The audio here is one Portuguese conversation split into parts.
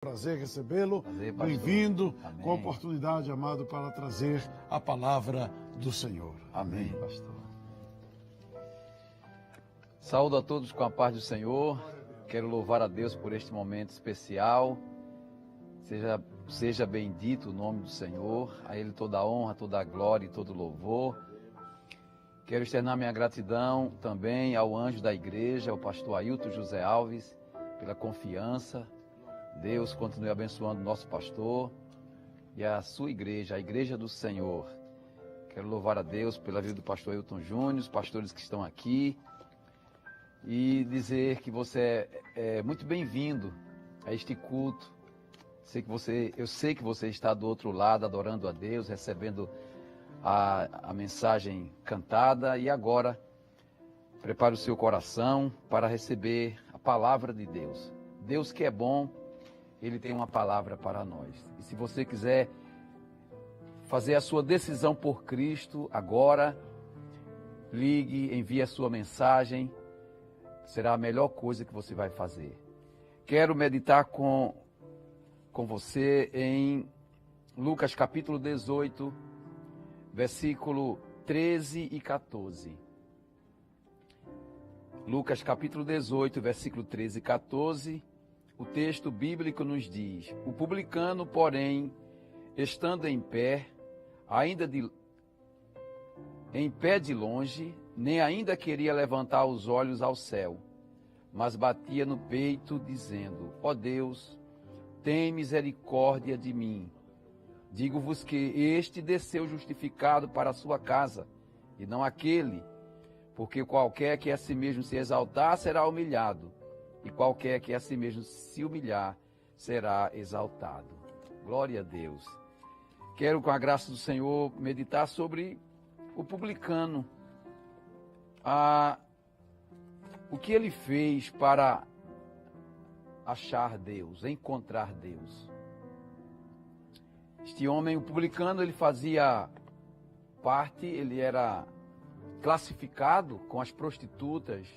Prazer recebê-lo, Prazer, pastor. bem-vindo, Amém. com a oportunidade, amado, para trazer a palavra do Senhor. Amém, pastor. Saúdo a todos com a paz do Senhor. Quero louvar a Deus por este momento especial. Seja bendito o nome do Senhor. A Ele toda a honra, toda a glória e todo o louvor. Quero externar minha gratidão também ao anjo da igreja, ao pastor Ailton José Alves, pela confiança. Deus continue abençoando o nosso pastor e a sua igreja, a igreja do Senhor. Quero louvar a Deus pela vida do pastor Ailton Júnior, os pastores que estão aqui, e dizer que você é muito bem-vindo a este culto. Eu sei que você está do outro lado, adorando a Deus, recebendo a mensagem cantada, e agora prepare o seu coração para receber a palavra de Deus. Deus que é bom, Ele tem uma palavra para nós. E se você quiser fazer a sua decisão por Cristo agora, ligue, envie a sua mensagem. Será a melhor coisa que você vai fazer. Quero meditar com você em Lucas capítulo 18, versículo 13 e 14. Lucas capítulo 18, versículo 13 e 14. O texto bíblico nos diz: o publicano, porém, estando em pé de longe, nem ainda queria levantar os olhos ao céu, mas batia no peito, dizendo: ó Deus, tem misericórdia de mim. Digo-vos que este desceu justificado para a sua casa, e não aquele, porque qualquer que a si mesmo se exaltar será humilhado, e qualquer que a si mesmo se humilhar será exaltado. Glória a Deus. Quero, com a graça do Senhor, meditar sobre o publicano. O que ele fez para achar Deus, encontrar Deus. Este homem, o publicano, ele fazia parte, ele era classificado com as prostitutas,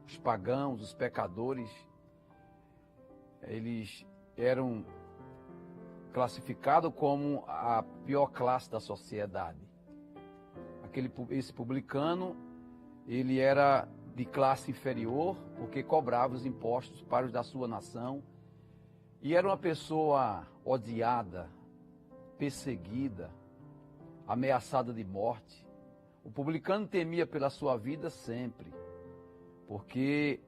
os pagãos, os pecadores. Eles eram classificados como a pior classe da sociedade. Esse publicano, ele era de classe inferior, porque cobrava os impostos para os da sua nação, e era uma pessoa odiada, perseguida, ameaçada de morte. O publicano temia pela sua vida sempre, porque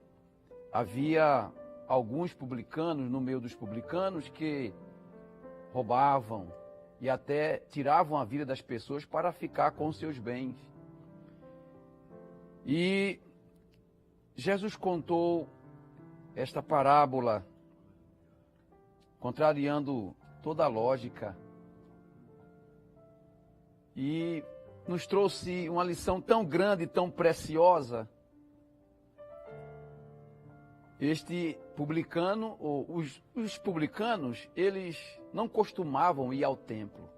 havia alguns publicanos, no meio dos publicanos, que roubavam e até tiravam a vida das pessoas para ficar com seus bens. E Jesus contou esta parábola, contrariando toda a lógica, e nos trouxe uma lição tão grande, tão preciosa. Este publicano, os publicanos, eles não costumavam ir ao templo,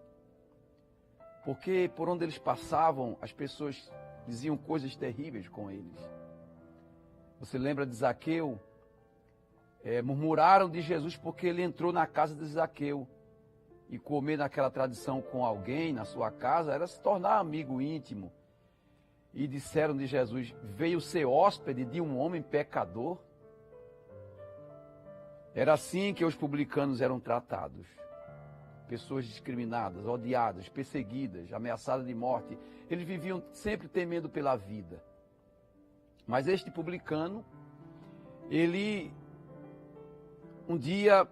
porque por onde eles passavam, as pessoas diziam coisas terríveis com eles. Você lembra de Zaqueu? Murmuraram de Jesus porque ele entrou na casa de Zaqueu. E comer naquela tradição com alguém na sua casa era se tornar amigo íntimo. E disseram de Jesus: veio ser hóspede de um homem pecador. Era assim que os publicanos eram tratados. Pessoas discriminadas, odiadas, perseguidas, ameaçadas de morte. Eles viviam sempre temendo pela vida. Mas este publicano, ele um dia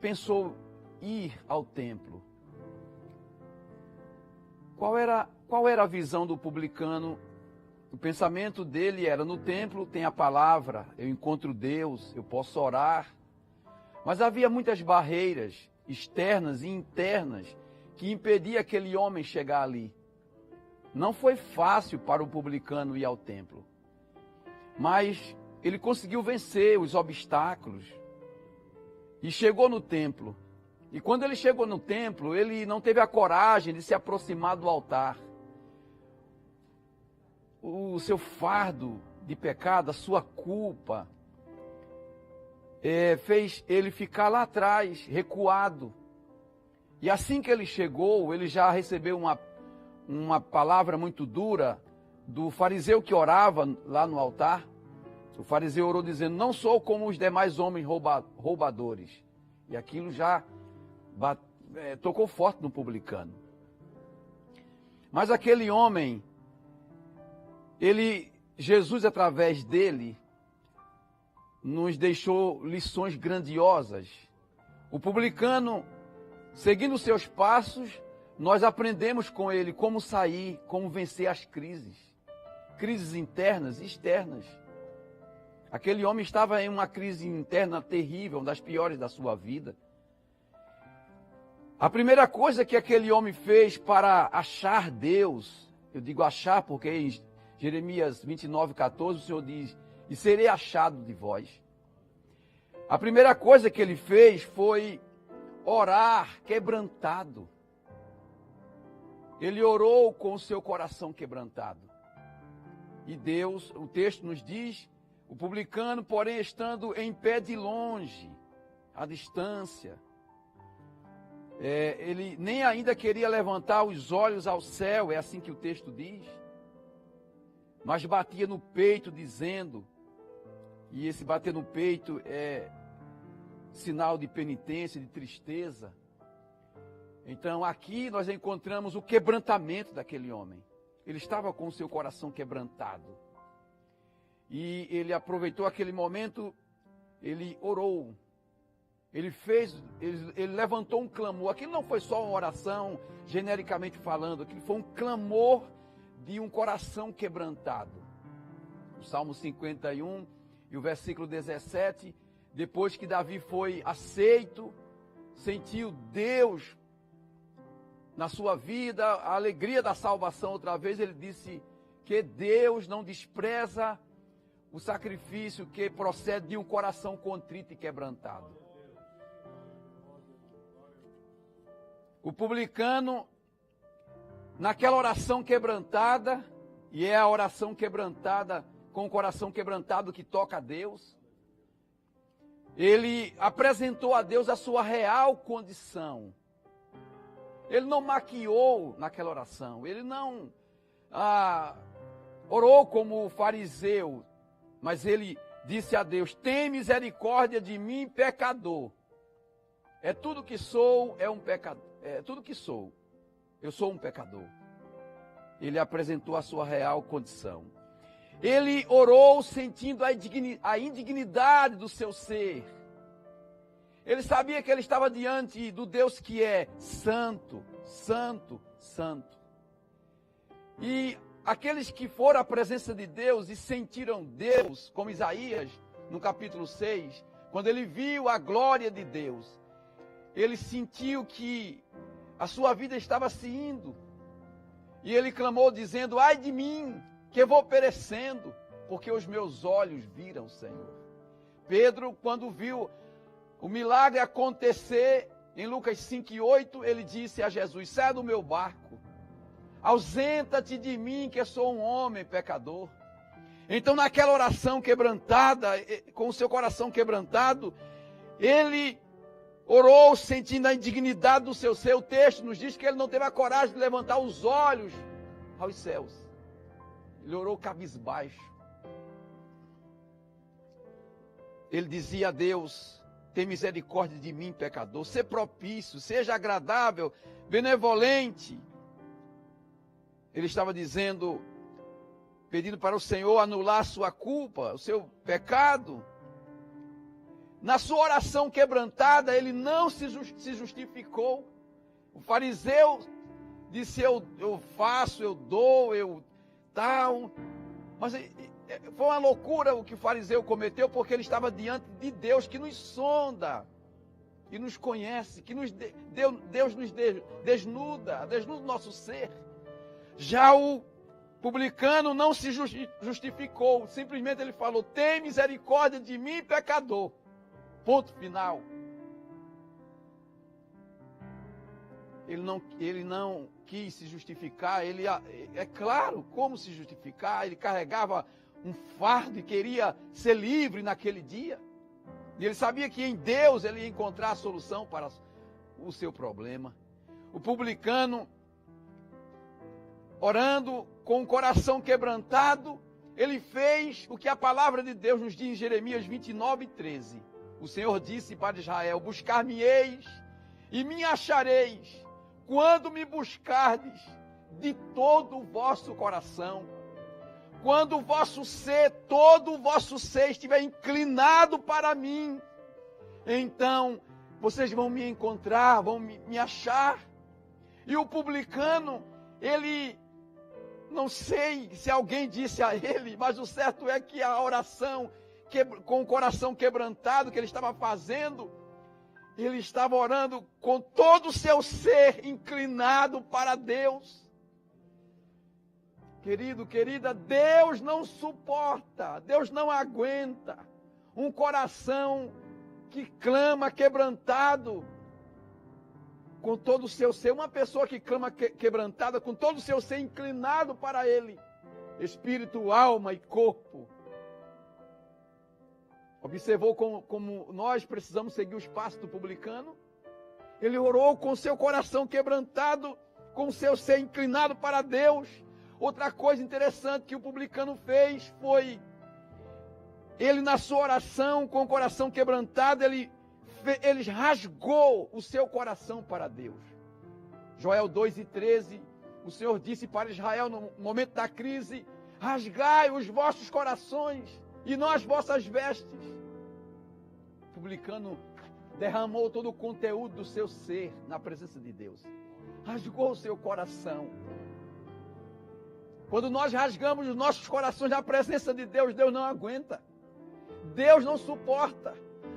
pensou ir ao templo. Qual era a visão do publicano? O pensamento dele era: no templo tem a palavra, eu encontro Deus, eu posso orar. Mas havia muitas barreiras externas e internas que impediam aquele homem chegar ali. Não foi fácil para o publicano ir ao templo, mas ele conseguiu vencer os obstáculos e chegou no templo. E quando ele chegou no templo, ele não teve a coragem de se aproximar do altar. O seu fardo de pecado, a sua culpa, fez ele ficar lá atrás, recuado. E assim que ele chegou, ele já recebeu uma palavra muito dura do fariseu que orava lá no altar. O fariseu orou dizendo: não sou como os demais homens roubadores. E aquilo já tocou forte no publicano. Mas aquele homem, Jesus, através dele, nos deixou lições grandiosas. O publicano, seguindo seus passos, nós aprendemos com ele como sair, como vencer as crises internas e externas. Aquele homem estava em uma crise interna terrível, uma das piores da sua vida. A primeira coisa que aquele homem fez para achar Deus, eu digo achar porque em Jeremias 29:14 o Senhor diz: e serei achado de vós. A primeira coisa que ele fez foi orar quebrantado. Ele orou com o seu coração quebrantado. E Deus, o texto nos diz, o publicano, porém, estando em pé de longe, à distância, ele nem ainda queria levantar os olhos ao céu, é assim que o texto diz, mas batia no peito dizendo, e esse bater no peito é sinal de penitência, de tristeza. Então aqui nós encontramos o quebrantamento daquele homem. Ele estava com o seu coração quebrantado. E ele aproveitou aquele momento, ele orou. Ele levantou um clamor. Aquilo não foi só uma oração, genericamente falando, aquilo foi um clamor de um coração quebrantado. O Salmo 51 e o versículo 17, depois que Davi foi aceito, sentiu Deus na sua vida, a alegria da salvação outra vez, ele disse que Deus não despreza o sacrifício que procede de um coração contrito e quebrantado. O publicano, naquela oração quebrantada, e é a oração quebrantada, com o coração quebrantado que toca a Deus, ele apresentou a Deus a sua real condição. Ele não maquiou naquela oração, ele não orou como o fariseu, mas ele disse a Deus: tem misericórdia de mim, pecador. É tudo que sou, é um pecador. É tudo que sou, eu sou um pecador. Ele apresentou a sua real condição. Ele orou sentindo a indignidade do seu ser. Ele sabia que ele estava diante do Deus que é santo, santo, santo. E aqueles que foram à presença de Deus e sentiram Deus, como Isaías, no capítulo 6, quando ele viu a glória de Deus, ele sentiu que a sua vida estava se indo. E ele clamou dizendo: ai de mim, que eu vou perecendo, porque os meus olhos viram o Senhor. Pedro, quando viu o milagre acontecer, em Lucas 5:8, ele disse a Jesus: sai do meu barco, ausenta-te de mim, que eu sou um homem pecador. Então, naquela oração quebrantada, com o seu coração quebrantado, ele orou sentindo a indignidade do seu ser. O texto nos diz que ele não teve a coragem de levantar os olhos aos céus. Ele orou cabisbaixo. Ele dizia a Deus: tem misericórdia de mim, pecador. Ser propício, seja agradável, benevolente. Ele estava dizendo, pedindo para o Senhor anular a sua culpa, o seu pecado. Na sua oração quebrantada, ele não se justificou. O fariseu disse: eu faço, eu dou, eu tal. Mas foi uma loucura o que o fariseu cometeu, porque ele estava diante de Deus que nos sonda, que nos conhece, que Deus nos desnuda o nosso ser. Já o publicano não se justificou, simplesmente ele falou: tem misericórdia de mim, pecador. Ponto final. Ele não quis se justificar. Ele, é claro como se justificar. Ele carregava um fardo e queria ser livre naquele dia. E ele sabia que em Deus ele ia encontrar a solução para o seu problema. O publicano, orando com o coração quebrantado, ele fez o que a palavra de Deus nos diz em Jeremias 29:13. O Senhor disse para Israel: buscar-me-eis e me achareis, quando me buscardes de todo o vosso coração. Quando o vosso ser, todo o vosso ser estiver inclinado para mim, então vocês vão me encontrar, vão me achar. E o publicano, ele, não sei se alguém disse a ele, mas o certo é que a oração, com o coração quebrantado que ele estava fazendo, ele estava orando com todo o seu ser inclinado para Deus. Querido, querida, Deus não suporta, Deus não aguenta um coração que clama quebrantado com todo o seu ser. Uma pessoa que clama quebrantada com todo o seu ser inclinado para Ele, espírito, alma e corpo. Observou como nós precisamos seguir os passos do publicano? Ele orou com seu coração quebrantado, com seu ser inclinado para Deus. Outra coisa interessante que o publicano fez foi, ele na sua oração, com o coração quebrantado, ele rasgou o seu coração para Deus. Joel 2:13, o Senhor disse para Israel no momento da crise: rasgai os vossos corações e não as vossas vestes. O publicano derramou todo o conteúdo do seu ser na presença de Deus. Rasgou o seu coração. Quando nós rasgamos os nossos corações na presença de Deus, Deus não aguenta. Deus não suporta.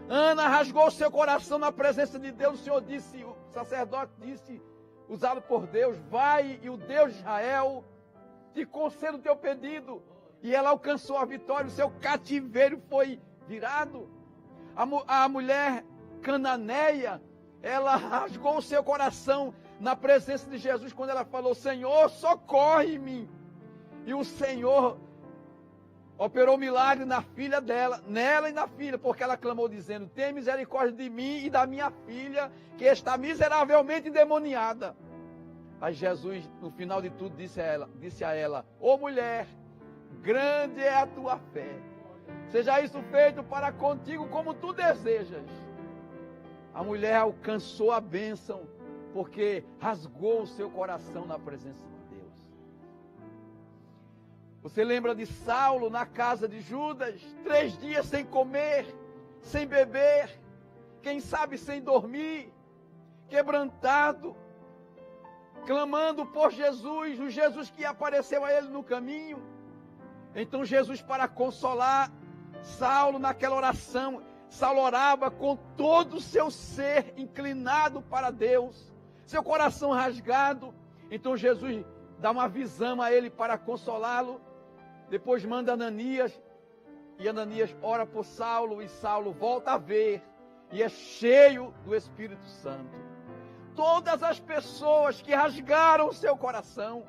Ana rasgou o seu coração na presença de Deus. O Senhor disse, o sacerdote disse, usado por Deus: vai e o Deus de Israel te conceda o teu pedido. E ela alcançou a vitória, o seu cativeiro foi virado. A mulher cananeia, ela rasgou o seu coração na presença de Jesus quando ela falou: Senhor, socorre-me. E o Senhor operou milagre na filha dela, nela e na filha, porque ela clamou dizendo: tem misericórdia de mim e da minha filha, que está miseravelmente endemoniada. Aí Jesus, no final de tudo, disse a ela: ô mulher, grande é a tua fé, seja isso feito para contigo como tu desejas. A mulher alcançou a bênção, porque rasgou o seu coração na presença de Deus. Você lembra de Saulo na casa de Judas, 3 dias sem comer, sem beber, quem sabe sem dormir, quebrantado, clamando por Jesus, o Jesus que apareceu a ele no caminho. Então Jesus, para consolar Saulo naquela oração, Saulo orava com todo o seu ser inclinado para Deus, seu coração rasgado. Então Jesus dá uma visão a ele para consolá-lo. Depois manda Ananias, e Ananias ora por Saulo, e Saulo volta a ver, e é cheio do Espírito Santo. Todas as pessoas que rasgaram o seu coração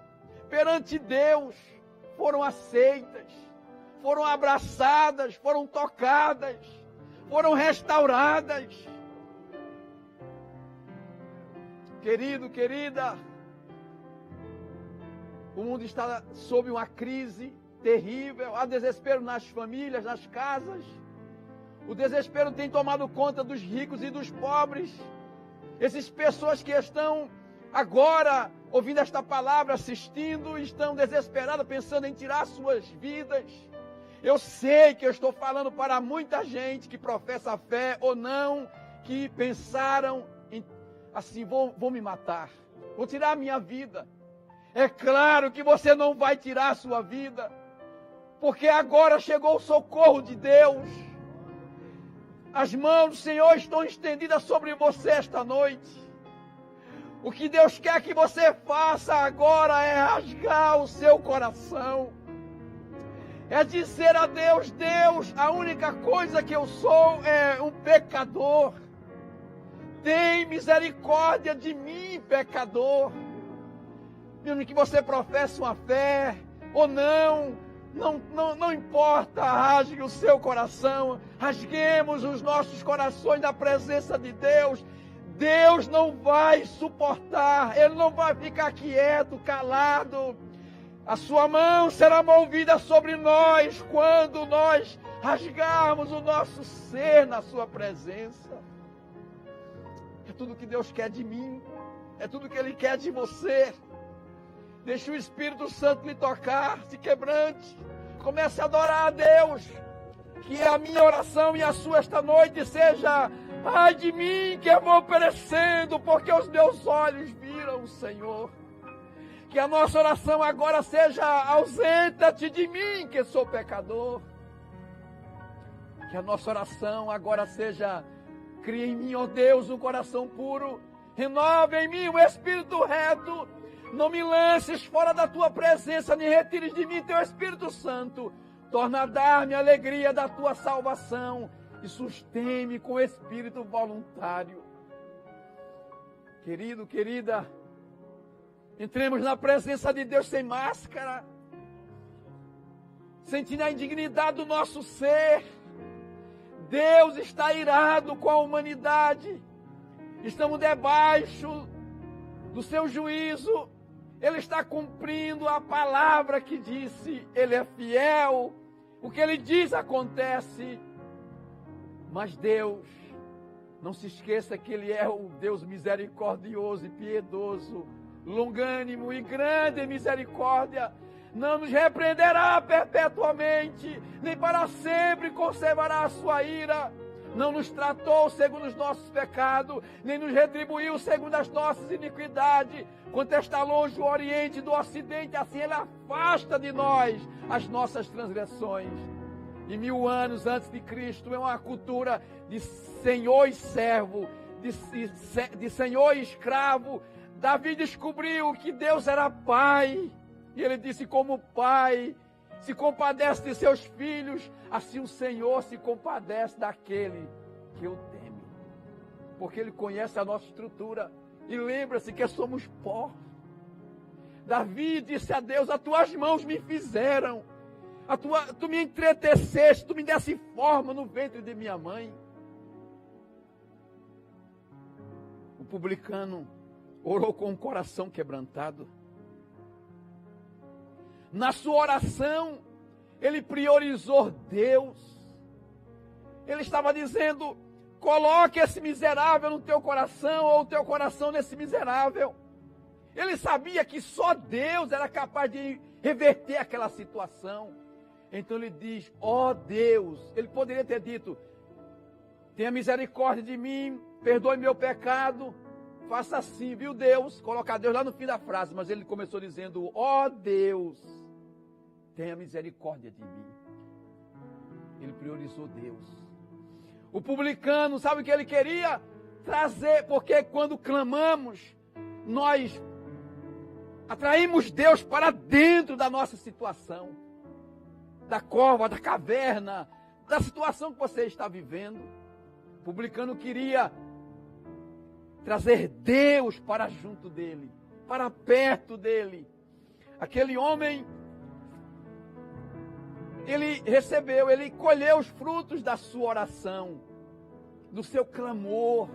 perante Deus foram aceitas, foram abraçadas, foram tocadas, foram restauradas. Querido, querida, o mundo está sob uma crise terrível, há desespero nas famílias, nas casas. O desespero tem tomado conta dos ricos e dos pobres. Essas pessoas que estão agora ouvindo esta palavra, assistindo, estão desesperadas, pensando em tirar suas vidas. Eu sei que eu estou falando para muita gente que professa a fé ou não, que pensaram em, assim, vou me matar, vou tirar a minha vida. É claro que você não vai tirar a sua vida, porque agora chegou o socorro de Deus. As mãos do Senhor estão estendidas sobre você esta noite. O que Deus quer que você faça agora é rasgar o seu coração. É dizer a Deus: Deus, a única coisa que eu sou é um pecador. Tem misericórdia de mim, pecador. Mesmo que você professe uma fé ou não Não importa, rasgue o seu coração, rasguemos os nossos corações na presença de Deus. Deus não vai suportar, Ele não vai ficar quieto, calado. A sua mão será movida sobre nós quando nós rasgarmos o nosso ser na sua presença. É tudo que Deus quer de mim, é tudo que Ele quer de você. Deixe o Espírito Santo lhe tocar, se quebrante, comece a adorar a Deus. Que a minha oração e a sua esta noite seja: ai de mim que eu vou perecendo, porque os meus olhos viram o Senhor. Que a nossa oração agora seja: ausenta-te de mim que sou pecador. Que a nossa oração agora seja: cria em mim, ó Deus, um coração puro, renova em mim um espírito reto. Não me lances fora da tua presença, nem retires de mim teu Espírito Santo. Torna a dar-me a alegria da tua salvação e sustém-me com espírito voluntário. Querido, querida, entremos na presença de Deus sem máscara, sentindo a indignidade do nosso ser. Deus está irado com a humanidade. Estamos debaixo do seu juízo. Ele está cumprindo a palavra que disse. Ele é fiel. O que Ele diz acontece. Mas Deus, não se esqueça que Ele é o Deus misericordioso e piedoso, longânimo e grande em misericórdia. Não nos repreenderá perpetuamente, nem para sempre conservará a sua ira. Não nos tratou segundo os nossos pecados, nem nos retribuiu segundo as nossas iniquidades. Quanto está longe o Oriente do Ocidente, assim Ele afasta de nós as nossas transgressões. E 1000 anos antes de Cristo é uma cultura de senhor e servo, de senhor e escravo. Davi descobriu que Deus era pai. E ele disse: como pai se compadece de seus filhos, assim o Senhor se compadece daquele que o teme. Porque Ele conhece a nossa estrutura e lembra-se que somos pó. Davi disse a Deus: as tuas mãos me fizeram, tu me entreteceste, tu me desse forma no ventre de minha mãe. O publicano orou com o coração quebrantado. Na sua oração, ele priorizou Deus. Ele estava dizendo: coloque esse miserável no teu coração, ou o teu coração nesse miserável. Ele sabia que só Deus era capaz de reverter aquela situação. Então ele diz: ó Deus. Ele poderia ter dito: tenha misericórdia de mim, perdoe meu pecado. Faça assim, viu Deus? Colocar Deus lá no fim da frase. Mas ele começou dizendo: ó Deus, tenha misericórdia de mim. Ele priorizou Deus. O publicano, sabe o que ele queria? Trazer, porque quando clamamos, nós atraímos Deus para dentro da nossa situação. Da cova, da caverna, da situação que você está vivendo. O publicano queria trazer Deus para junto dele, para perto dele. Aquele homem, ele colheu os frutos da sua oração, do seu clamor.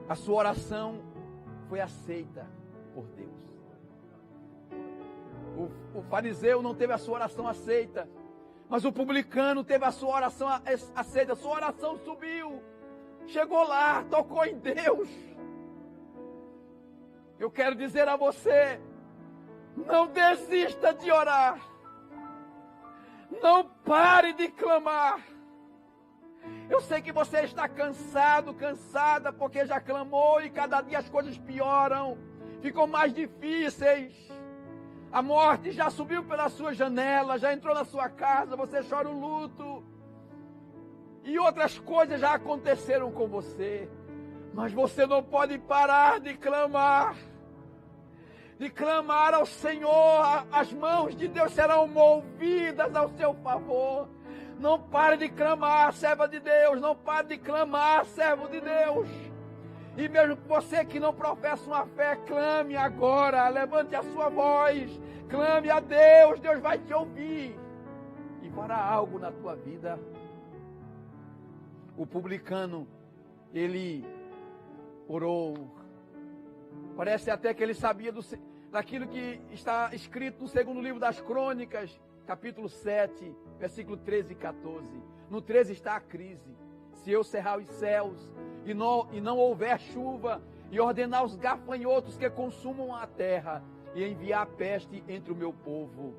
A sua oração foi aceita por Deus. O fariseu não teve a sua oração aceita, mas o publicano teve a sua oração aceita. A sua oração subiu, chegou lá, tocou em Deus. Eu quero dizer a você: não desista de orar. Não pare de clamar. Eu sei que você está cansado, cansada, porque já clamou e cada dia as coisas pioram, ficam mais difíceis. A morte já subiu pela sua janela, já entrou na sua casa, você chora o luto. E outras coisas já aconteceram com você. Mas você não pode parar de clamar. De clamar ao Senhor. As mãos de Deus serão movidas ao seu favor. Não pare de clamar, serva de Deus. Não pare de clamar, servo de Deus. E mesmo você que não professa uma fé, clame agora. Levante a sua voz. Clame a Deus, Deus vai te ouvir e fará algo na tua vida. O publicano, ele orou. Parece até que ele sabia daquilo que está escrito no segundo livro das Crônicas, capítulo 7, versículo 13 e 14. No 13 está a crise. Se eu cerrar os céus e não houver chuva, e ordenar os gafanhotos que consumam a terra, e enviar a peste entre o meu povo.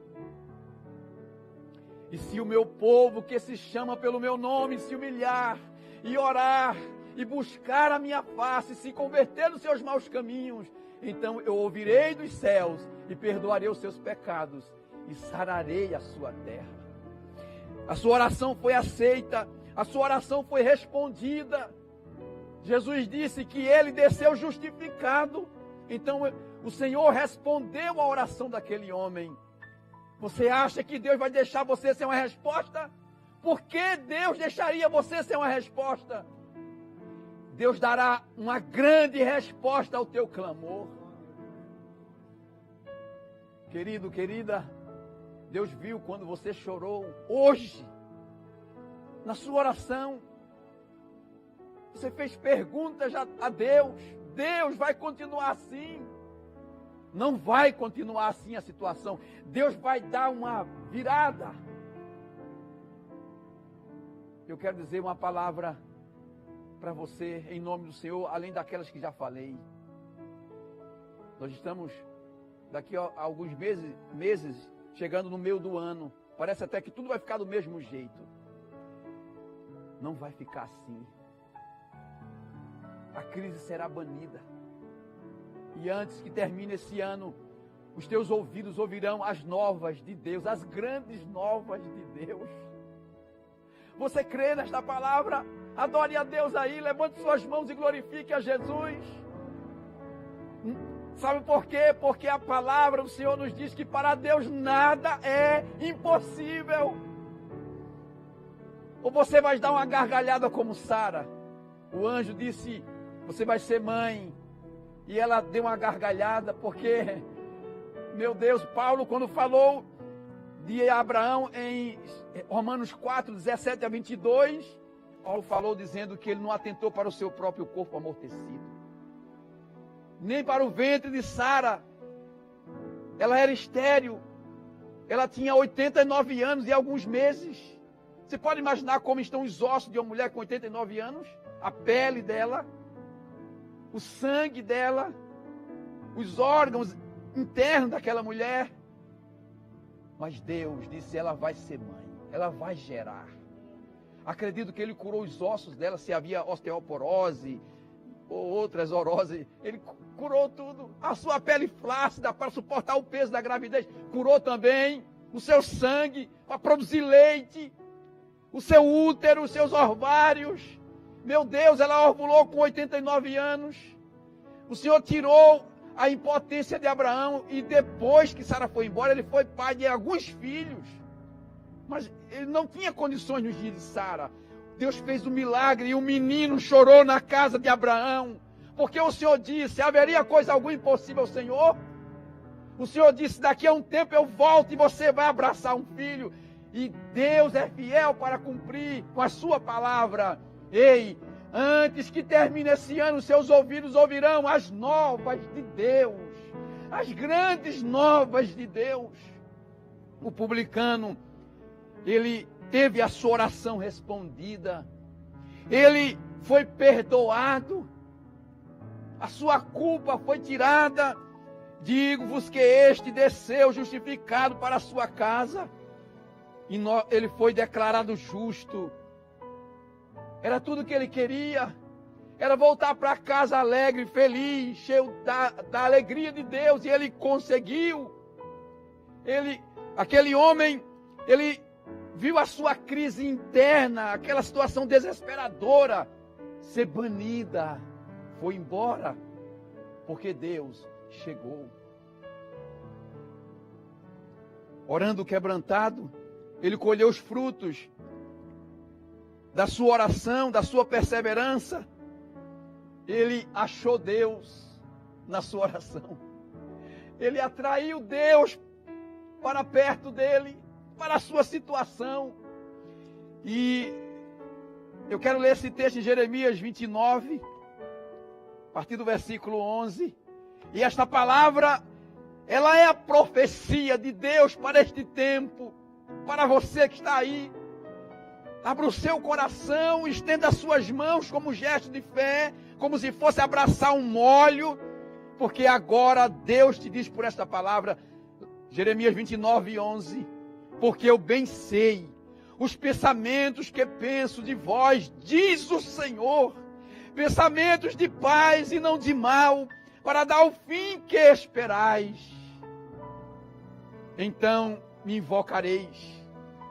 E se o meu povo, que se chama pelo meu nome, se humilhar, e orar, e buscar a minha face, se converter nos seus maus caminhos, então eu ouvirei dos céus, e perdoarei os seus pecados, e sararei a sua terra. A sua oração foi aceita, a sua oração foi respondida. Jesus disse que ele desceu justificado. Então o Senhor respondeu à oração daquele homem. Você acha que Deus vai deixar você sem uma resposta? Por que Deus deixaria você sem uma resposta? Deus dará uma grande resposta ao teu clamor. Querido, querida, Deus viu quando você chorou hoje, na sua oração. Você fez perguntas a Deus. Deus vai continuar assim? Não vai continuar assim a situação. Deus vai dar uma virada. Eu quero dizer uma palavra para você, em nome do Senhor, além daquelas que já falei. Nós estamos, daqui a alguns meses, chegando no meio do ano. Parece até que tudo vai ficar do mesmo jeito. Não vai ficar assim. A crise será banida. E antes que termine esse ano, os teus ouvidos ouvirão as novas de Deus, as grandes novas de Deus. Você crê nesta palavra? Adore a Deus aí, levante suas mãos e glorifique a Jesus. Sabe por quê? Porque a palavra do Senhor nos diz que para Deus nada é impossível. Ou você vai dar uma gargalhada como Sara. O anjo disse: você vai ser mãe. E ela deu uma gargalhada, porque, meu Deus, Paulo, quando falou de Abraão em Romanos 4, 17 a 22, Paulo falou dizendo que ele não atentou para o seu próprio corpo amortecido, nem para o ventre de Sara. Ela era estéril, ela tinha 89 anos e alguns meses. Você pode imaginar como estão os ossos de uma mulher com 89 anos? A pele dela, o sangue dela, os órgãos internos daquela mulher. Mas Deus disse: ela vai ser mãe, ela vai gerar. Acredito que Ele curou os ossos dela, se havia osteoporose ou outras horoses. Ele curou tudo. A sua pele flácida para suportar o peso da gravidez. Curou também o seu sangue para produzir leite, o seu útero, os seus ovários. Meu Deus, ela ovulou com 89 anos. O Senhor tirou a impotência de Abraão e depois que Sara foi embora, ele foi pai de alguns filhos. Mas ele não tinha condições nos dias de Sara. Deus fez um milagre e o menino chorou na casa de Abraão. Porque o Senhor disse: haveria coisa alguma impossível ao Senhor? O Senhor disse: daqui a um tempo eu volto e você vai abraçar um filho. E Deus é fiel para cumprir com a sua palavra. Ei, antes que termine esse ano, seus ouvidos ouvirão as novas de Deus, as grandes novas de Deus. O publicano, ele teve a sua oração respondida, ele foi perdoado, a sua culpa foi tirada. Digo-vos que este desceu justificado para a sua casa, e ele foi declarado justo. Era tudo que ele queria, era voltar para casa alegre, feliz, cheio da alegria de Deus, e ele conseguiu. Aquele homem, ele viu a sua crise interna, aquela situação desesperadora, ser banida, foi embora, porque Deus chegou. Orando quebrantado, ele colheu os frutos da sua oração, da sua perseverança. Ele achou Deus na sua oração. Ele atraiu Deus para perto dele, para a sua situação. E eu quero ler esse texto em Jeremias 29, a partir do versículo 11. E esta palavra, ela é a profecia de Deus para este tempo, para você que está aí. Abra o seu coração, estenda as suas mãos como gesto de fé, como se fosse abraçar um molho, porque agora Deus te diz por esta palavra, Jeremias 29, 11, porque eu bem sei os pensamentos que penso de vós, diz o Senhor, pensamentos de paz e não de mal, para dar o fim que esperais. Então me invocareis,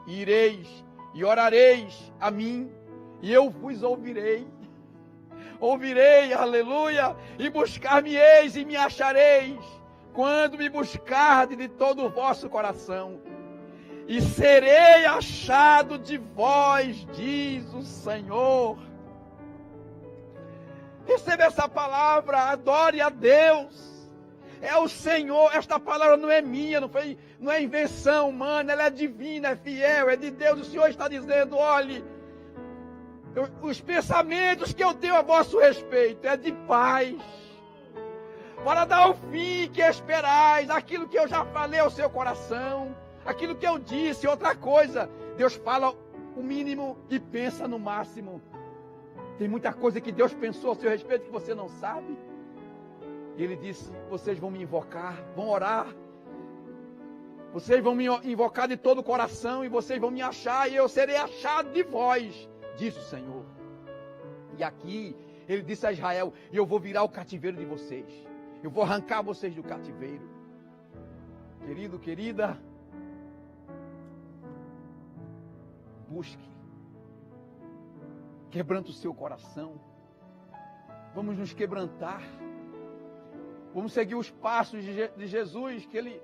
e ireis, e orareis a mim, e eu vos ouvirei. Ouvirei, aleluia, e buscar-me-eis e me achareis, quando me buscardes de todo o vosso coração. E serei achado de vós, diz o Senhor. Receba essa palavra, adore a Deus. É o Senhor, esta palavra não é minha, não é invenção humana, ela é divina, é fiel, é de Deus. O Senhor está dizendo, olhe, os pensamentos que eu tenho a vosso respeito é de paz, para dar o fim que esperais, aquilo que eu já falei ao seu coração, aquilo que eu disse, outra coisa. Deus fala o mínimo e pensa no máximo. Tem muita coisa que Deus pensou ao seu respeito que você não sabe. E Ele disse, vocês vão me invocar, vão orar, vocês vão me invocar de todo o coração, e vocês vão me achar, e eu serei achado de vós, diz o Senhor. E aqui Ele disse a Israel, e eu vou virar o cativeiro de vocês, eu vou arrancar vocês do cativeiro. Querido, querida, busque, quebranta o seu coração, vamos nos quebrantar, vamos seguir os passos de Jesus, que Ele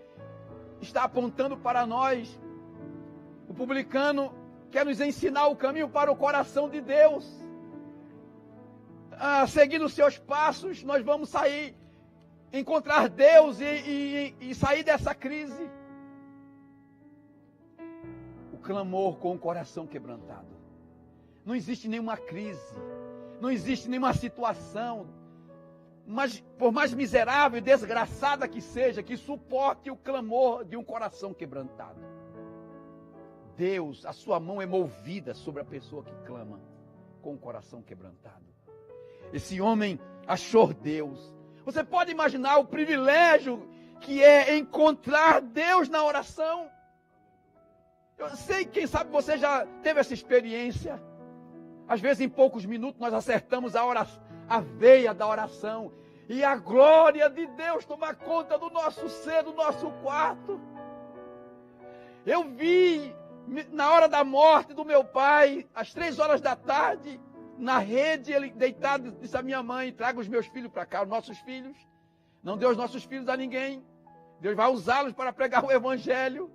está apontando para nós. O publicano quer nos ensinar o caminho para o coração de Deus. Seguindo os seus passos, nós vamos sair, encontrar Deus e sair dessa crise. O clamor com o coração quebrantado. Não existe nenhuma crise, não existe nenhuma situação, mas por mais miserável e desgraçada que seja, que suporte o clamor de um coração quebrantado. Deus, a sua mão é movida sobre a pessoa que clama com o coração quebrantado. Esse homem achou Deus. Você pode imaginar o privilégio que é encontrar Deus na oração? Eu sei, quem sabe você já teve essa experiência. Às vezes em poucos minutos nós acertamos a veia da oração, e a glória de Deus toma conta do nosso ser, do nosso quarto. Eu vi na hora da morte do meu pai, às 3 horas da tarde, na rede, ele deitado, disse à minha mãe, traga os meus filhos para cá, os nossos filhos. Não deu os nossos filhos a ninguém, Deus vai usá-los para pregar o evangelho.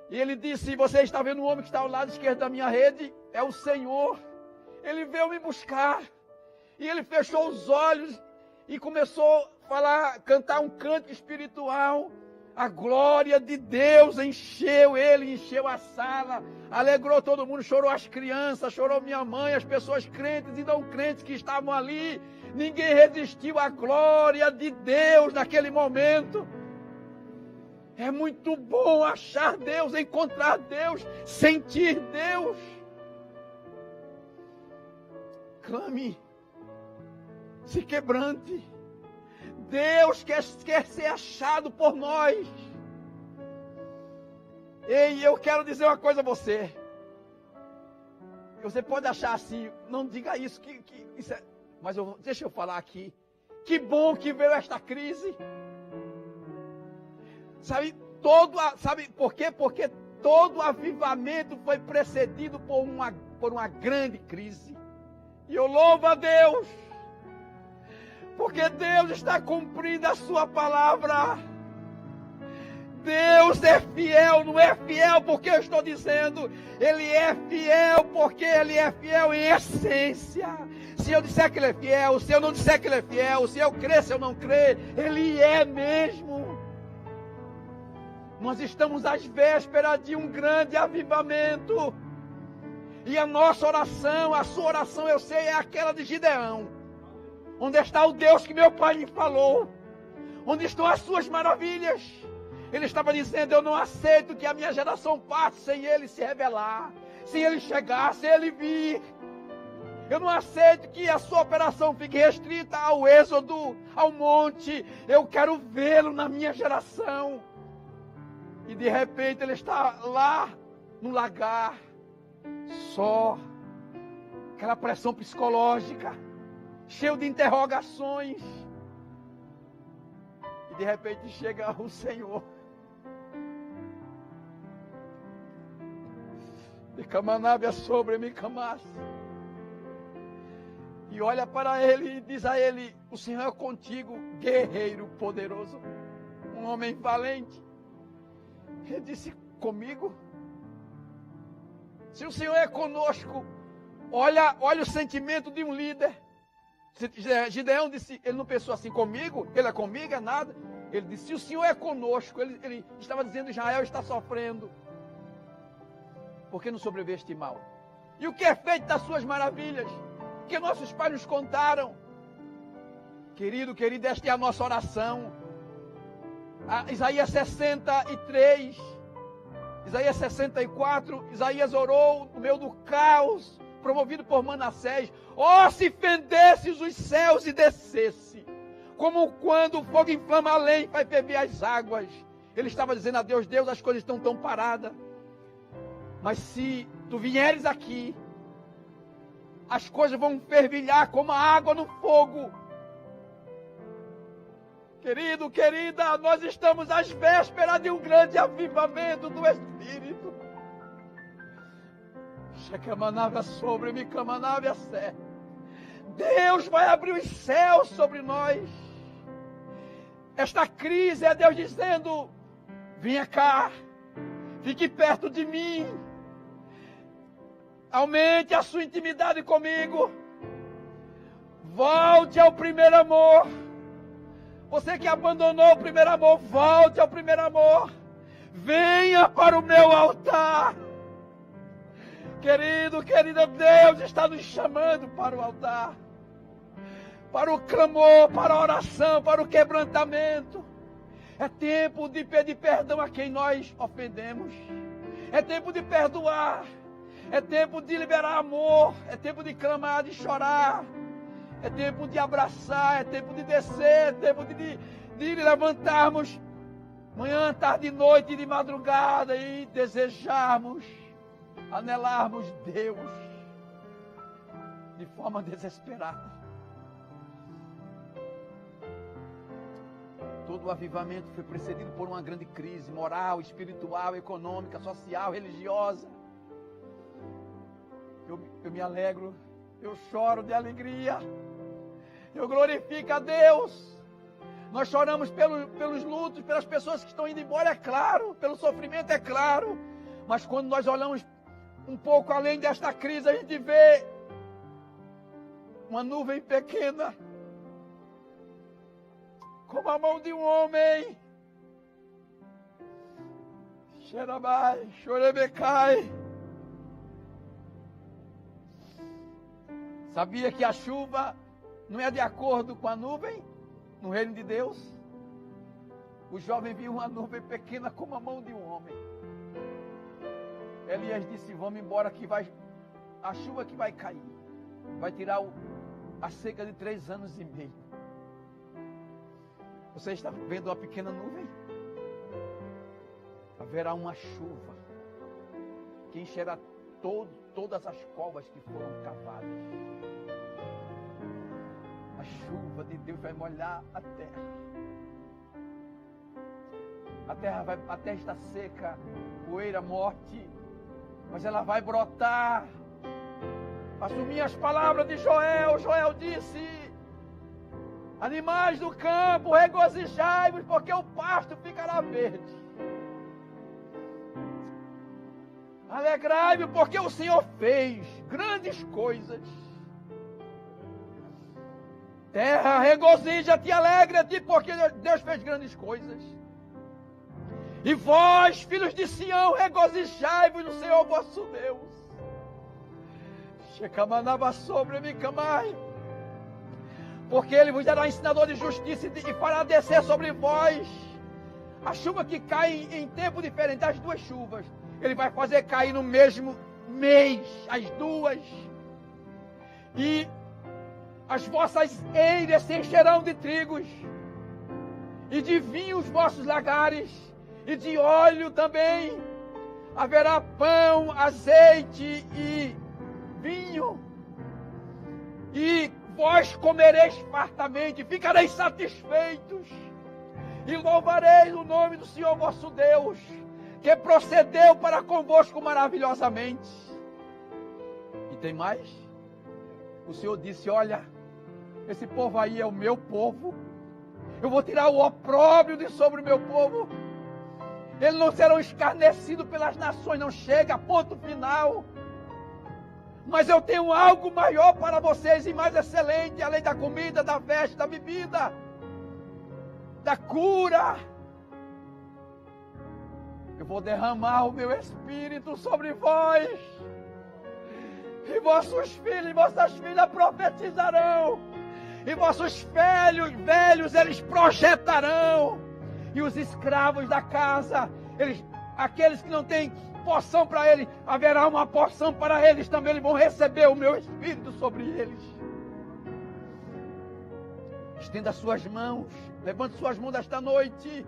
E ele disse, você está vendo o homem que está ao lado esquerdo da minha rede? É o Senhor. Ele veio me buscar, e ele fechou os olhos e começou a falar, cantar um canto espiritual. A glória de Deus encheu ele, encheu a sala, alegrou todo mundo, chorou as crianças, chorou minha mãe, as pessoas crentes e não crentes que estavam ali. Ninguém resistiu à glória de Deus naquele momento. É muito bom achar Deus, encontrar Deus, sentir Deus. Clame, se quebrante. Deus quer ser achado por nós. E eu quero dizer uma coisa a você. Você pode achar assim, não diga isso, que isso é, mas deixa eu falar aqui. Que bom que veio esta crise. Sabe por quê? Porque todo avivamento foi precedido por uma grande crise. E eu louvo a Deus, porque Deus está cumprindo a sua palavra. Deus é fiel, não é fiel porque eu estou dizendo. Ele é fiel porque Ele é fiel em essência. Se eu disser que Ele é fiel, se eu não disser que Ele é fiel, se eu crer, se eu não crer, Ele é mesmo. Nós estamos às vésperas de um grande avivamento. E a nossa oração, a sua oração, eu sei, é aquela de Gideão. Onde está o Deus que meu pai me falou? Onde estão as suas maravilhas? Ele estava dizendo, eu não aceito que a minha geração passe sem ele se revelar, sem ele chegar, sem ele vir. Eu não aceito que a sua operação fique restrita ao êxodo, ao monte. Eu quero vê-lo na minha geração. E de repente ele está lá no lagar, só, aquela pressão psicológica, cheio de interrogações. E de repente chega o Senhor. Me camanava sobre me camasse. E olha para ele e diz a ele, o Senhor é contigo, guerreiro poderoso, um homem valente. Ele disse, comigo? Se o Senhor é conosco, olha o sentimento de um líder. Gideão disse, ele não pensou assim, comigo? Ele é comigo, é nada. Ele disse, se o Senhor é conosco, ele estava dizendo, Israel está sofrendo. Por que não sobreveste mal? E o que é feito das suas maravilhas? Que nossos pais nos contaram. Querido, querida, esta é a nossa oração. Isaías 63, Isaías 64, Isaías orou no meio do caos, promovido por Manassés. Oh, se fendesses os céus e descesse, como quando o fogo inflama a lenha e faz ferver as águas. Ele estava dizendo a Deus, Deus, as coisas estão tão paradas. Mas se tu vieres aqui, as coisas vão fervilhar como a água no fogo. Querido, querida, nós estamos às vésperas de um grande avivamento do Espírito. Checamanava sobre me camanava a sé. Deus vai abrir os céus sobre nós. Esta crise é Deus dizendo, venha cá, fique perto de mim. Aumente a sua intimidade comigo. Volte ao primeiro amor. Você que abandonou o primeiro amor, volte ao primeiro amor. Venha para o meu altar. Querido, querida, Deus está nos chamando para o altar. Para o clamor, para a oração, para o quebrantamento. É tempo de pedir perdão a quem nós ofendemos. É tempo de perdoar. É tempo de liberar amor. É tempo de clamar, de chorar. É tempo de abraçar, é tempo de descer, é tempo de levantarmos manhã, tarde, noite, de madrugada e desejarmos, anelarmos Deus de forma desesperada. Todo o avivamento foi precedido por uma grande crise moral, espiritual, econômica, social, religiosa. Eu me alegro, eu choro de alegria. Eu glorifico a Deus. Nós choramos pelos lutos, pelas pessoas que estão indo embora, é claro. Pelo sofrimento, é claro. Mas quando nós olhamos um pouco além desta crise, a gente vê uma nuvem pequena, como a mão de um homem. Xerabai, chorebecai. Sabia que a chuva não é de acordo com a nuvem no reino de Deus? O jovem viu uma nuvem pequena como a mão de um homem. Elias disse, vamos embora que a chuva que vai cair vai tirar a seca de 3 anos e meio. Você está vendo uma pequena nuvem? Haverá uma chuva que encherá todas as covas que foram cavadas. A chuva de Deus vai molhar a terra. A terra está seca, poeira, morte, mas ela vai brotar. Assumi as palavras de Joel. Joel disse, animais do campo, regozijai-vos, porque o pasto ficará verde. Alegrai-vos, porque o Senhor fez grandes coisas. Terra, regozija-te, alegra-te, porque Deus fez grandes coisas. E vós, filhos de Sião, regozijai-vos no Senhor vosso Deus. Shecamanaba sobre Micamai. Porque ele vos dará ensinador de justiça e fará descer sobre vós a chuva que cai em tempo diferente, as duas chuvas. Ele vai fazer cair no mesmo mês, as duas. E as vossas eiras se encherão de trigos, e de vinho os vossos lagares, e de óleo também. Haverá pão, azeite e vinho. E vós comereis fartamente, ficareis satisfeitos, e louvareis o nome do Senhor vosso Deus, que procedeu para convosco maravilhosamente. E tem mais? O Senhor disse: olha, esse povo aí é o meu povo. Eu vou tirar o opróbrio de sobre o meu povo. Eles não serão escarnecidos pelas nações, não chega, ponto final. Mas eu tenho algo maior para vocês e mais excelente, além da comida, da festa, da bebida, da cura. Eu vou derramar o meu Espírito sobre vós, e vossos filhos e vossas filhas profetizarão, e vossos velhos eles projetarão, e os escravos da casa, aqueles que não têm porção para eles, haverá uma porção para eles também, eles vão receber o meu Espírito sobre eles. Estenda suas mãos, levante suas mãos esta noite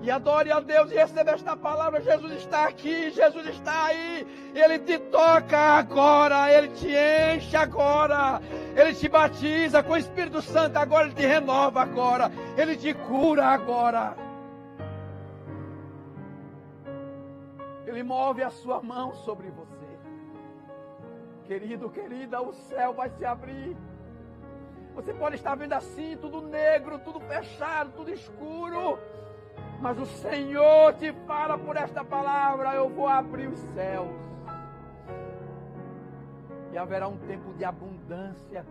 e adore a Deus e receba esta palavra. Jesus está aqui, Jesus está aí, Ele te toca agora, Ele te enche agora, Ele te batiza com o Espírito Santo agora, Ele te renova agora, Ele te cura agora. Ele move a sua mão sobre você. Querido, querida, o céu vai se abrir. Você pode estar vendo assim, tudo negro, tudo fechado, tudo escuro. Mas o Senhor te fala por esta palavra: eu vou abrir os céus. E haverá um tempo de abundância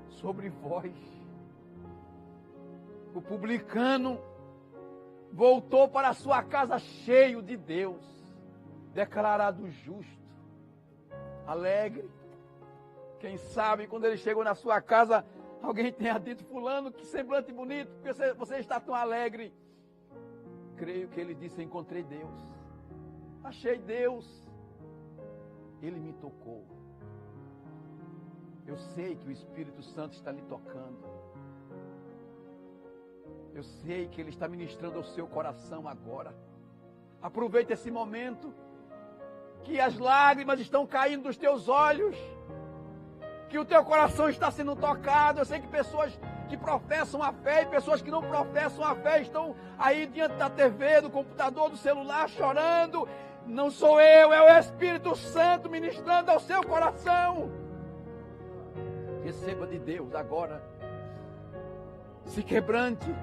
sobre vós. O publicano voltou para a sua casa cheio de Deus, declarado justo, alegre. Quem sabe quando ele chegou na sua casa, alguém tenha dito: fulano, que semblante bonito, porque você está tão alegre. Creio que ele disse: encontrei Deus, achei Deus, Ele me tocou. Eu sei que o Espírito Santo está lhe tocando. Eu sei que Ele está ministrando ao seu coração agora. Aproveite esse momento, que as lágrimas estão caindo dos teus olhos, que o teu coração está sendo tocado. Eu sei que pessoas que professam a fé e pessoas que não professam a fé estão aí diante da TV, do computador, do celular, chorando. Não sou eu, é o Espírito Santo ministrando ao seu coração. Receba de Deus agora. Se quebrante,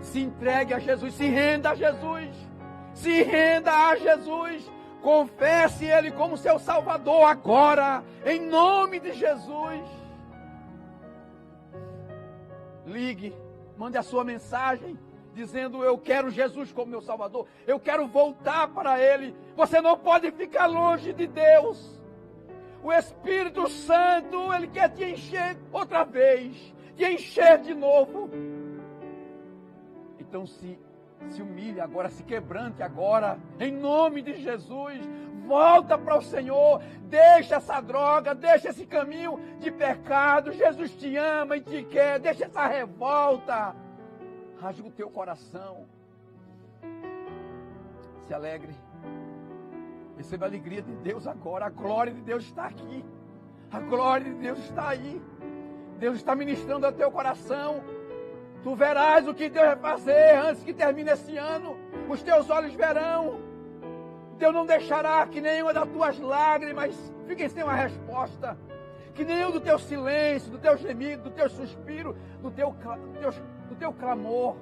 se entregue a Jesus, se renda a Jesus, se renda a Jesus. Confesse Ele como seu Salvador agora, em nome de Jesus. Ligue, mande a sua mensagem, dizendo: eu quero Jesus como meu Salvador, eu quero voltar para Ele. Você não pode ficar longe de Deus. O Espírito Santo, Ele quer te encher outra vez, te encher de novo. Então se humilhe agora, se quebrante agora, em nome de Jesus. Volta para o Senhor, deixa essa droga, deixa esse caminho de pecado. Jesus te ama e te quer, deixa essa revolta. Rasga o teu coração. Se alegre. Receba a alegria de Deus agora. A glória de Deus está aqui. A glória de Deus está aí. Deus está ministrando ao teu coração. Tu verás o que Deus vai fazer antes que termine esse ano. Os teus olhos verão. Deus não deixará que nenhuma das tuas lágrimas fiquem sem uma resposta. Que nenhum do teu silêncio, do teu gemido, do teu suspiro, do teu clamor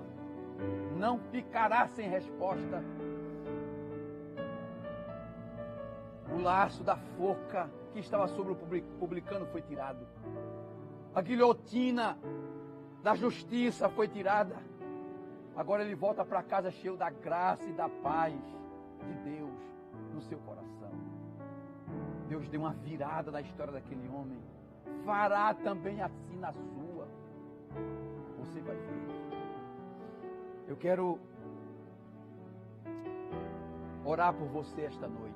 não ficará sem resposta. O laço da forca que estava sobre o publicano foi tirado. A guilhotina da justiça foi tirada. Agora ele volta para casa cheio da graça e da paz de Deus no seu coração. Deus deu uma virada na história daquele homem. Fará também assim na sua. Você vai ver. Eu quero orar por você esta noite.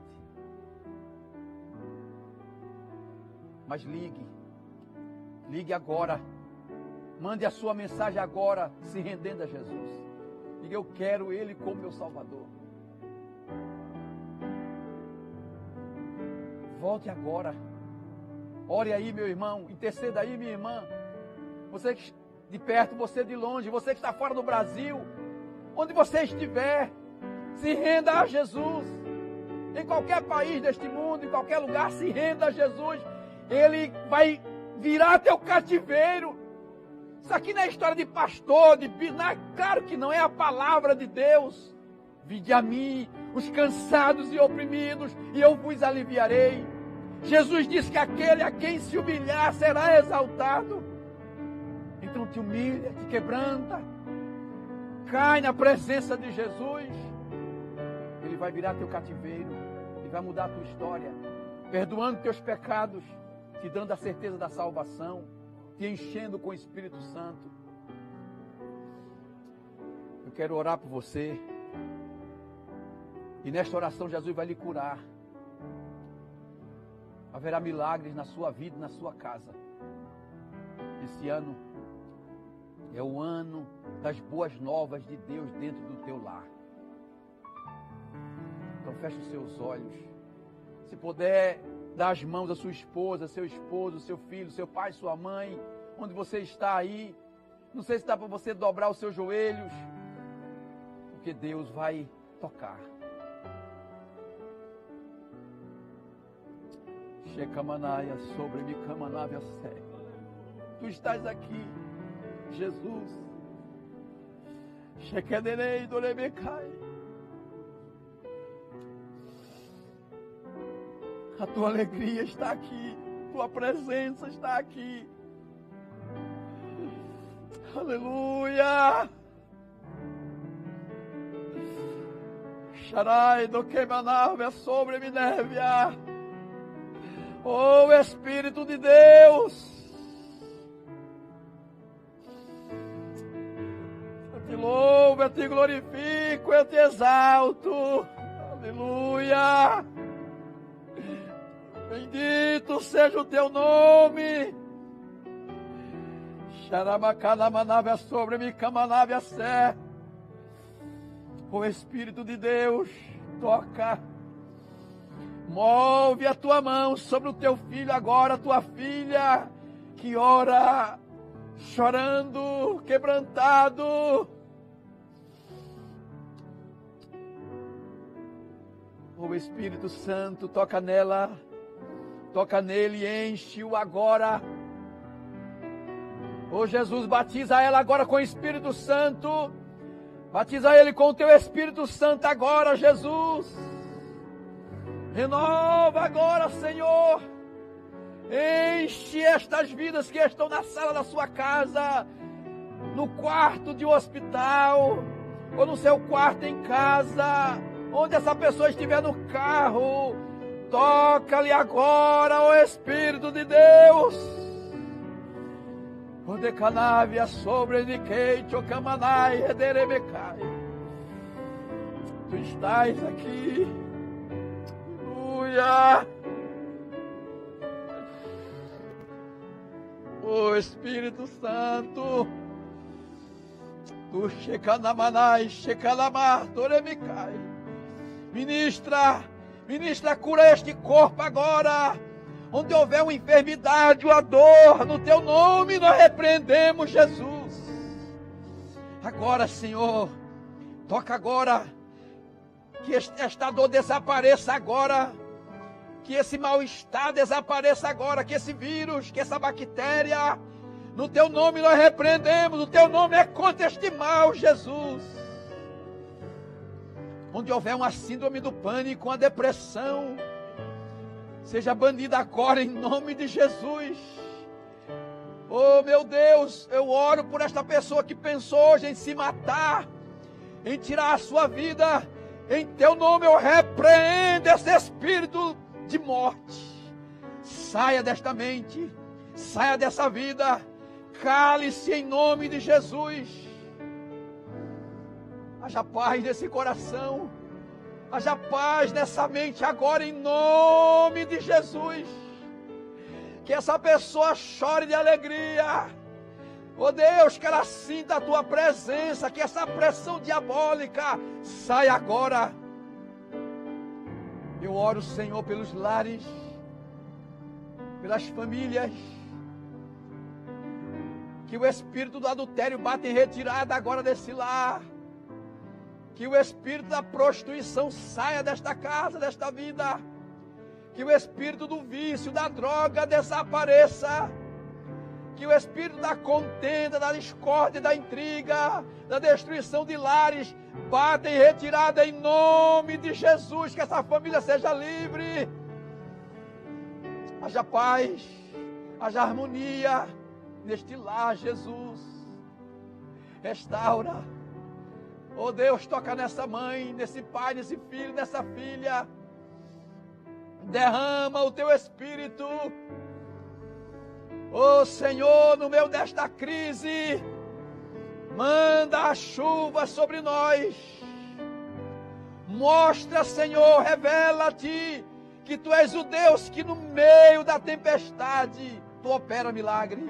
Mas ligue agora. Mande a sua mensagem agora, se rendendo a Jesus. Diga, eu quero Ele como meu Salvador. Volte agora. Ore aí, meu irmão. Interceda aí, minha irmã. Você que de perto, você de longe, você que está fora do Brasil, onde você estiver, se renda a Jesus. Em qualquer país deste mundo, em qualquer lugar, se renda a Jesus. Ele vai virar teu cativeiro. Isso aqui não é história de pastor, claro que não, é a palavra de Deus. Vinde a mim, os cansados e oprimidos, e eu vos aliviarei. Jesus disse que aquele a quem se humilhar será exaltado. Então te humilha, te quebranta, cai na presença de Jesus. Ele vai virar teu cativeiro, ele vai mudar a tua história, perdoando teus pecados, te dando a certeza da salvação, te enchendo com o Espírito Santo. Eu quero orar por você. E nesta oração Jesus vai lhe curar. Haverá milagres na sua vida e na sua casa. Esse ano é o ano das boas novas de Deus dentro do teu lar. Então feche os seus olhos. Se puder, dá as mãos à sua esposa, seu esposo, seu filho, seu pai, sua mãe, onde você está aí. Não sei se dá para você dobrar os seus joelhos, porque Deus vai tocar. Shekamanaya sobre mi kamanavia sé. Tu estás aqui, Jesus. Shekedenei dolebekai. A tua alegria está aqui, tua presença está aqui. Aleluia! Sharai do kemanavia sobre mi névia. Oh Espírito de Deus, eu te louvo, eu te glorifico, eu te exalto. Aleluia! Bendito seja o teu nome. Xaramacanamanavé sobre mim, camanávia sé. O Espírito de Deus, toca. Move a tua mão sobre o teu filho agora, a tua filha, que ora, chorando, quebrantado. O Espírito Santo, toca nela, toca nele, enche-o agora. Oh Jesus, batiza ela agora com o Espírito Santo. Batiza ele com o teu Espírito Santo agora, Jesus. Renova agora, Senhor. Enche estas vidas que estão na sala da sua casa, no quarto de um hospital, ou no seu quarto em casa, onde essa pessoa estiver no carro. Toca-lhe agora, ó Espírito de Deus. O decanávia sobre Niquete, o camanai, ederebecai. Tu estás aqui. Aleluia. O Espírito Santo. Tu checanamanai, checalamar, doremicai. Ministra, cura este corpo agora. Onde houver uma enfermidade, uma dor, no teu nome nós repreendemos, Jesus. Agora, Senhor, toca agora. Que esta dor desapareça agora. Que esse mal-estar desapareça agora. Que esse vírus, que essa bactéria, no teu nome nós repreendemos. O teu nome é contra este mal, Jesus. Onde houver uma síndrome do pânico, uma depressão, seja banida agora em nome de Jesus. Oh meu Deus, eu oro por esta pessoa que pensou hoje em se matar. em tirar a sua vida. Em teu nome eu repreendo esse espírito de morte. Saia desta mente, saia dessa vida, cale-se em nome de Jesus. Haja paz nesse coração, haja paz nessa mente agora em nome de Jesus. Que essa pessoa chore de alegria. Oh Deus, que ela sinta a tua presença, que essa pressão diabólica saia agora. Eu oro, Senhor, pelos lares, pelas famílias, que o espírito do adultério bata em retirada agora desse lar, que o espírito da prostituição saia desta casa, desta vida, que o espírito do vício, da droga desapareça, que o espírito da contenda, da discórdia, da intriga, da destruição de lares bata em retirada em nome de Jesus, que essa família seja livre. Haja paz, haja harmonia neste lar, Jesus. Restaura. Oh Deus, toca nessa mãe, nesse pai, nesse filho, nessa filha. Derrama o teu espírito. Oh Senhor, no meio desta crise, manda a chuva sobre nós. Mostra, Senhor, revela-te que Tu és o Deus que no meio da tempestade Tu opera milagre.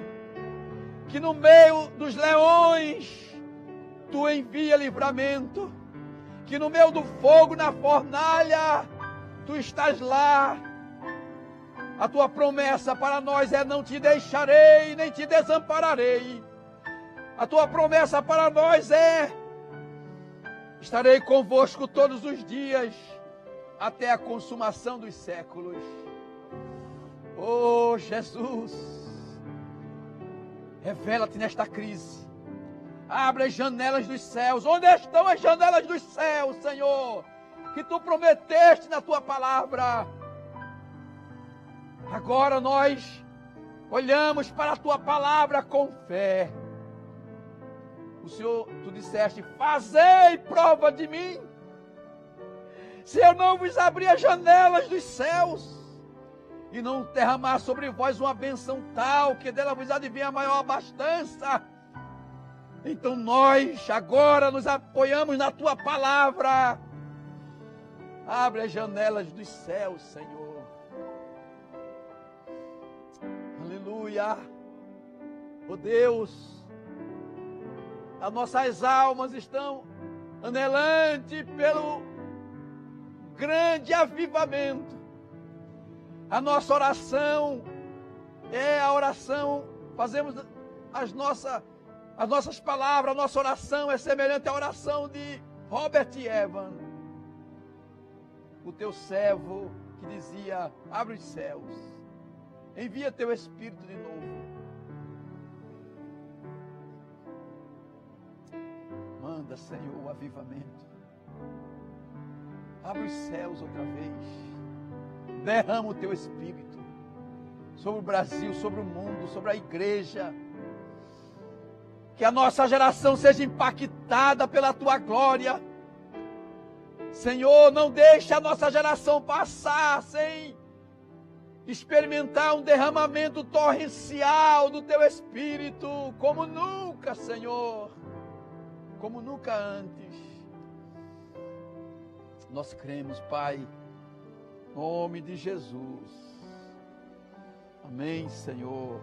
Que no meio dos leões Tu envia livramento. Que no meio do fogo na fornalha Tu estás lá. A tua promessa para nós é: não te deixarei, nem te desampararei. A tua promessa para nós é: estarei convosco todos os dias, até a consumação dos séculos. Oh Jesus, revela-te nesta crise. Abre as janelas dos céus. Onde estão as janelas dos céus, Senhor? Que tu prometeste na tua palavra. Agora nós olhamos para a tua palavra com fé. O Senhor, tu disseste: fazei prova de mim. Se eu não vos abrir as janelas dos céus e não derramar sobre vós uma bênção tal que dela vos adivinha a maior abastança, então nós agora nos apoiamos na tua palavra. Abre as janelas dos céus, Senhor. Aleluia. Oh Deus, as nossas almas estão anelantes pelo grande avivamento. A nossa oração é a oração, fazemos as nossas palavras, a nossa oração é semelhante à oração de Robert Evan, o teu servo que dizia: abre os céus, envia teu Espírito de novo. Manda, Senhor, o avivamento. Abre os céus outra vez. Derrama o teu Espírito sobre o Brasil, sobre o mundo, sobre a igreja. Que a nossa geração seja impactada pela tua glória. Senhor, não deixe a nossa geração passar sem experimentar um derramamento torrencial do teu Espírito, como nunca, Senhor, como nunca antes. Nós cremos, Pai, em nome de Jesus. Amém, Senhor.